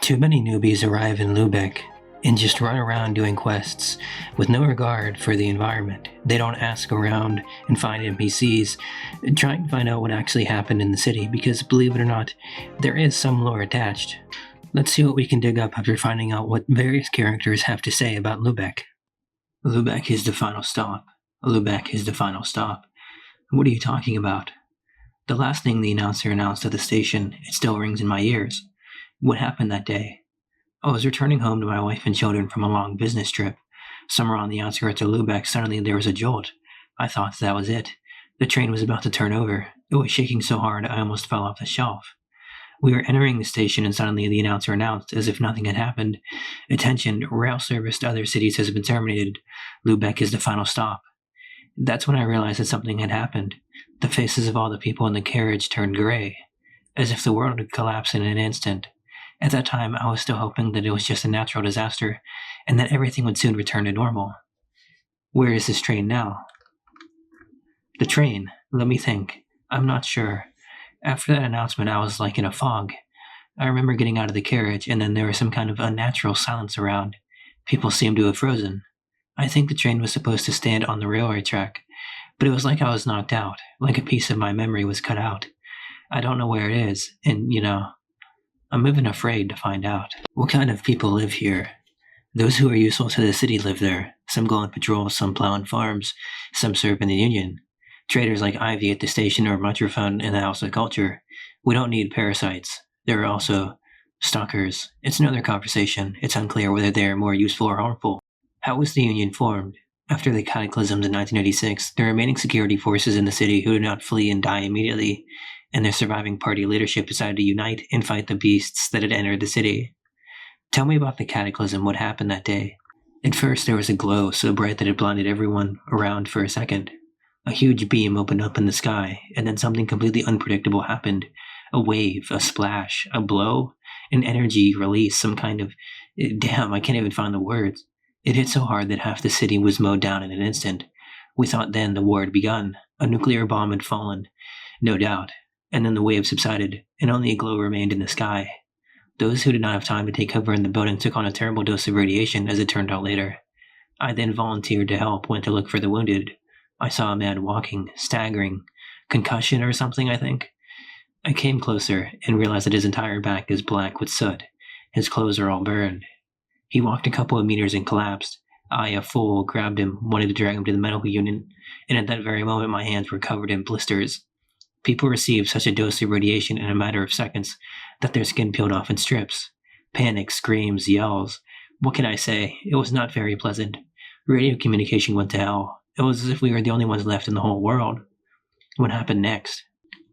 Too many newbies arrive in Liubech and just run around doing quests with no regard for the environment. They don't ask around and find NPCs, trying to find out what actually happened in the city because, believe it or not, there is some lore attached. Let's see what we can dig up after finding out what various characters have to say about Liubech. Liubech is the final stop. Liubech is the final stop. What are you talking about? The last thing the announcer announced at the station, it still rings in my ears. What happened that day? I was returning home to my wife and children from a long business trip. Somewhere on the outskirts of Liubech, suddenly there was a jolt. I thought that was it. The train was about to turn over. It was shaking so hard I almost fell off the shelf. We were entering the station and suddenly the announcer announced, as if nothing had happened, "Attention, rail service to other cities has been terminated. Liubech is the final stop." That's when I realized that something had happened. The faces of all the people in the carriage turned gray, as if the world had collapsed in an instant. At that time, I was still hoping that it was just a natural disaster, and that everything would soon return to normal. Where is this train now? The train? Let me think. I'm not sure. After that announcement, I was like in a fog. I remember getting out of the carriage, and then there was some kind of unnatural silence around. People seemed to have frozen. I think the train was supposed to stand on the railway track, but it was like I was knocked out, like a piece of my memory was cut out. I don't know where it is, and, I'm even afraid to find out. What kind of people live here? Those who are useful to the city live there. Some go on patrol, some plow on farms, some serve in the union. Traders like Ivy at the station or Microphone in the House of Culture. We don't need parasites. There are also stalkers. It's another conversation. It's unclear whether they are more useful or harmful. How was the union formed? After the cataclysms in 1986, the remaining security forces in the city who did not flee and die immediately, and their surviving party leadership decided to unite and fight the beasts that had entered the city. Tell me about the cataclysm, what happened that day. At first there was a glow so bright that it blinded everyone around for a second. A huge beam opened up in the sky, and then something completely unpredictable happened. A wave, a splash, a blow, an energy release, some kind of... Damn, I can't even find the words. It hit so hard that half the city was mowed down in an instant. We thought then the war had begun. A nuclear bomb had fallen. No doubt. And then the wave subsided, and only a glow remained in the sky. Those who did not have time to take cover in the building took on a terrible dose of radiation, as it turned out later. I then volunteered to help, went to look for the wounded. I saw a man walking, staggering. Concussion or something, I think. I came closer, and realized that his entire back is black with soot. His clothes are all burned. He walked a couple of meters and collapsed. I, a fool, grabbed him, wanted to drag him to the medical unit, and at that very moment my hands were covered in blisters. People received such a dose of radiation in a matter of seconds that their skin peeled off in strips. Panic, screams, yells. What can I say? It was not very pleasant. Radio communication went to hell. It was as if we were the only ones left in the whole world. What happened next?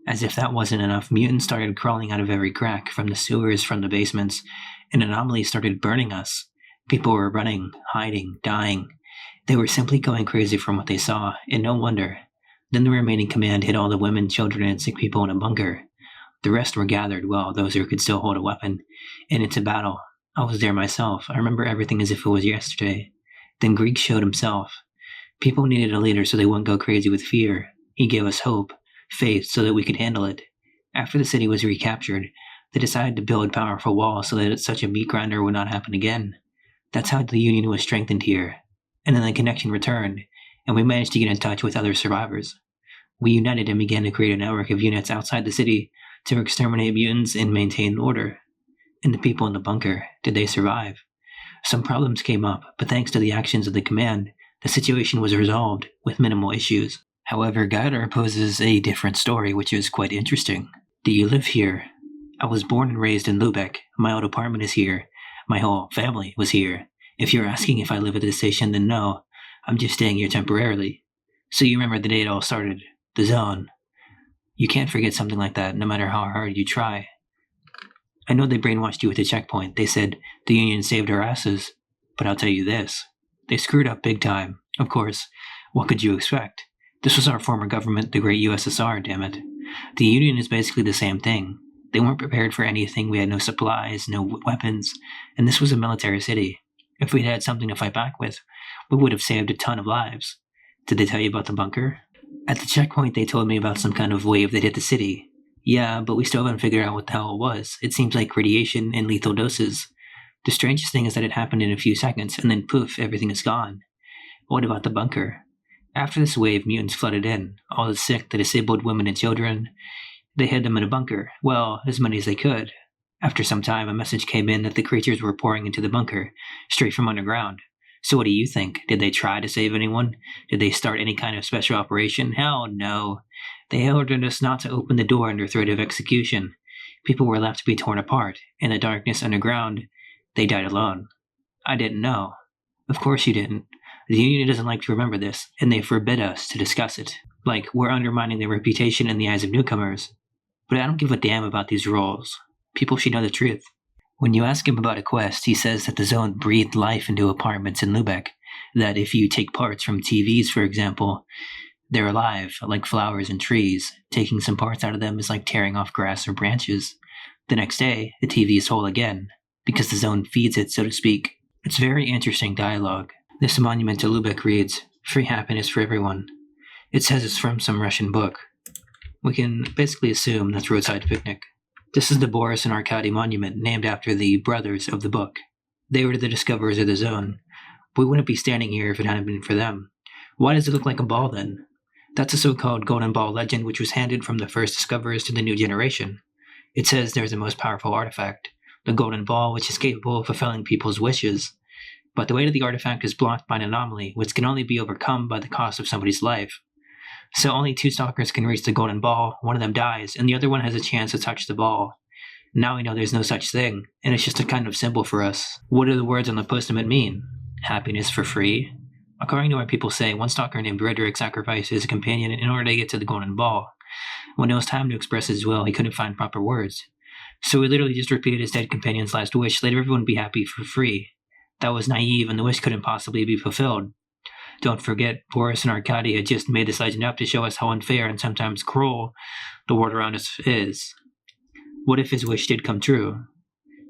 As if that wasn't enough, mutants started crawling out of every crack, from the sewers, from the basements, and anomalies started burning us. People were running, hiding, dying. They were simply going crazy from what they saw, and no wonder. Then the remaining command hid all the women, children, and sick people in a bunker. The rest were gathered, well, those who could still hold a weapon, and into battle. I was there myself. I remember everything as if it was yesterday. Then Greek showed himself. People needed a leader so they wouldn't go crazy with fear. He gave us hope, faith, so that we could handle it. After the city was recaptured, they decided to build powerful walls so that such a meat grinder would not happen again. That's how the Union was strengthened here. And then the connection returned, and we managed to get in touch with other survivors. We united and began to create a network of units outside the city to exterminate mutants and maintain order. And the people in the bunker, did they survive? Some problems came up, but thanks to the actions of the command, the situation was resolved with minimal issues. However, Gaidar poses a different story, which is quite interesting. Do you live here? I was born and raised in Liubech. My old apartment is here. My whole family was here. If you're asking if I live at the station, then no. I'm just staying here temporarily. So you remember the day it all started. The zone. You can't forget something like that, no matter how hard you try. I know they brainwashed you with the checkpoint. They said the Union saved our asses. But I'll tell you this. They screwed up big time. Of course, what could you expect? This was our former government, the great USSR, damn it. The Union is basically the same thing. They weren't prepared for anything. We had no supplies, no weapons, and this was a military city. If we'd had something to fight back with, we would have saved a ton of lives. Did they tell you about the bunker? At the checkpoint, they told me about some kind of wave that hit the city. Yeah, but we still haven't figured out what the hell it was. It seems like radiation in lethal doses. The strangest thing is that it happened in a few seconds, and then poof, everything is gone. What about the bunker? After this wave, mutants flooded in. All the sick, the disabled women and children, they hid them in a bunker. Well, as many as they could. After some time, a message came in that the creatures were pouring into the bunker, straight from underground. So what do you think? Did they try to save anyone? Did they start any kind of special operation? Hell no. They ordered us not to open the door under threat of execution. People were left to be torn apart. In the darkness underground, they died alone. I didn't know. Of course you didn't. The Union doesn't like to remember this, and they forbid us to discuss it. Like, we're undermining their reputation in the eyes of newcomers. But I don't give a damn about these roles. People should know the truth. When you ask him about a quest, he says that the zone breathed life into apartments in Liubech. That if you take parts from TVs, for example, they're alive, like flowers and trees. Taking some parts out of them is like tearing off grass or branches. The next day, the TV is whole again, because the zone feeds it, so to speak. It's very interesting dialogue. This monument to Liubech reads, "Free happiness for everyone." It says it's from some Russian book. We can basically assume that's Roadside Picnic. This is the Boris and Arkady monument, named after the brothers of the book. They were the discoverers of the zone. We wouldn't be standing here if it hadn't been for them. Why does it look like a ball then? That's a so-called golden ball legend which was handed from the first discoverers to the new generation. It says there's the most powerful artifact, the golden ball, which is capable of fulfilling people's wishes. But the weight of the artifact is blocked by an anomaly, which can only be overcome by the cost of somebody's life. So only 2 stalkers can reach the golden ball, one of them dies, and the other one has a chance to touch the ball. Now we know there's no such thing, and it's just a kind of symbol for us. What do the words on the postament mean? Happiness for free? According to what people say, one stalker named Redrick sacrificed his companion in order to get to the golden ball. When it was time to express his will, he couldn't find proper words. So he literally just repeated his dead companion's last wish, let everyone be happy for free. That was naive, and the wish couldn't possibly be fulfilled. Don't forget, Boris and Arkady had just made this legend up to show us how unfair and sometimes cruel the world around us is. What if his wish did come true?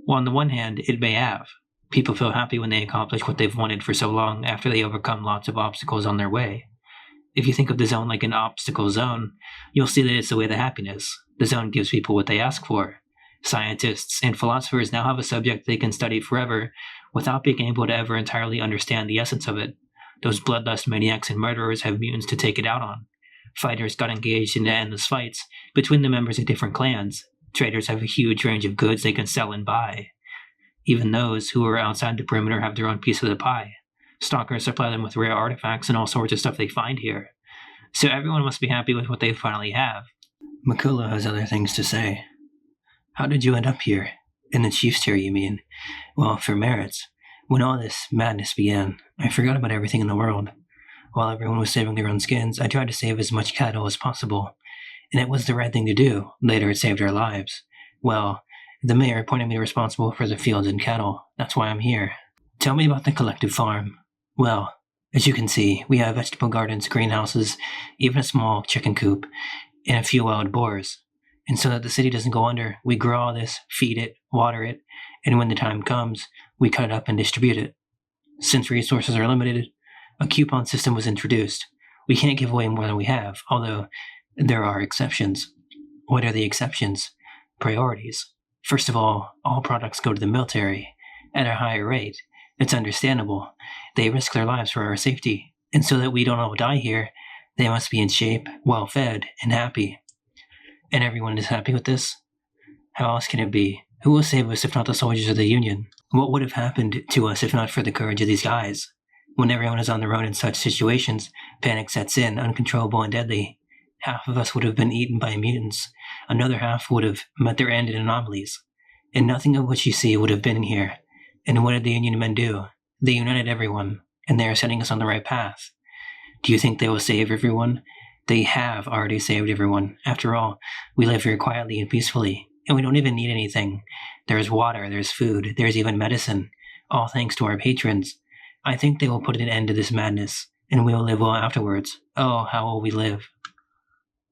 Well, on the one hand, it may have. People feel happy when they accomplish what they've wanted for so long after they overcome lots of obstacles on their way. If you think of the zone like an obstacle zone, you'll see that it's the way to happiness. The zone gives people what they ask for. Scientists and philosophers now have a subject they can study forever without being able to ever entirely understand the essence of it. Those bloodlust maniacs and murderers have mutants to take it out on. Fighters got engaged in endless fights between the members of different clans. Traders have a huge range of goods they can sell and buy. Even those who are outside the perimeter have their own piece of the pie. Stalkers supply them with rare artifacts and all sorts of stuff they find here. So everyone must be happy with what they finally have. Makula has other things to say. How did you end up here? In the chief's chair, you mean? Well, for merits. When all this madness began, I forgot about everything in the world. While everyone was saving their own skins, I tried to save as much cattle as possible. And it was the right thing to do. Later it saved our lives. Well, the mayor appointed me responsible for the fields and cattle. That's why I'm here. Tell me about the collective farm. Well, as you can see, we have vegetable gardens, greenhouses, even a small chicken coop, and a few wild boars. And so that the city doesn't go under, we grow all this, feed it, water it, and when the time comes, we cut it up and distribute it. Since resources are limited, a coupon system was introduced. We can't give away more than we have, although there are exceptions. What are the exceptions? Priorities. First of all products go to the military at a higher rate. It's understandable. They risk their lives for our safety. And so that we don't all die here, they must be in shape, well-fed, and happy. And everyone is happy with this? How else can it be? Who will save us if not the soldiers of the Union? What would have happened to us if not for the courage of these guys? When everyone is on their own in such situations, panic sets in, uncontrollable and deadly. Half of us would have been eaten by mutants. Another half would have met their end in anomalies. And nothing of what you see would have been here. And what did the Union men do? They united everyone, and they are setting us on the right path. Do you think they will save everyone? They have already saved everyone. After all, we live here quietly and peacefully, and we don't even need anything. There's water, there's food, there's even medicine, all thanks to our patrons. I think they will put an end to this madness, and we will live well afterwards. Oh, how will we live?